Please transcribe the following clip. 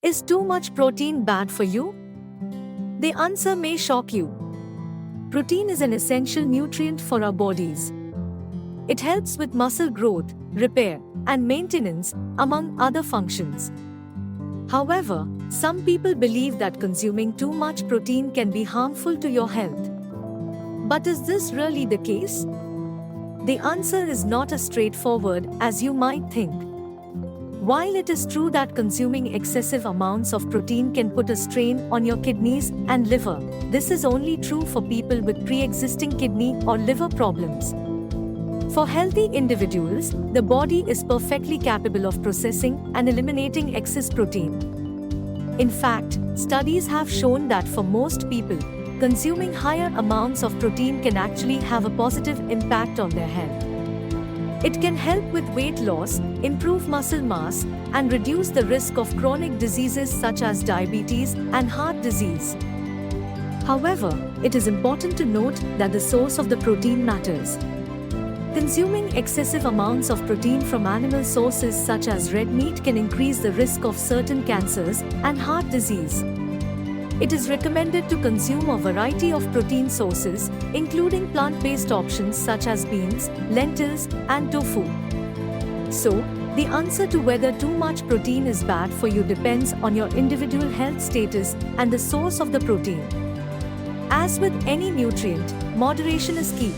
Is too much protein bad for you? The answer may shock you. Protein is an essential nutrient for our bodies. It helps with muscle growth, repair, and maintenance, among other functions. However, some people believe that consuming too much protein can be harmful to your health. But is this really the case? The answer is not as straightforward as you might think. While it is true that consuming excessive amounts of protein can put a strain on your kidneys and liver, this is only true for people with pre-existing kidney or liver problems. For healthy individuals, the body is perfectly capable of processing and eliminating excess protein. In fact, studies have shown that for most people, consuming higher amounts of protein can actually have a positive impact on their health. It can help with weight loss, improve muscle mass, and reduce the risk of chronic diseases such as diabetes and heart disease. However, it is important to note that the source of the protein matters. Consuming excessive amounts of protein from animal sources such as red meat can increase the risk of certain cancers and heart disease. It is recommended to consume a variety of protein sources, including plant-based options such as beans, lentils, and tofu. So, the answer to whether too much protein is bad for you depends on your individual health status and the source of the protein. As with any nutrient, moderation is key.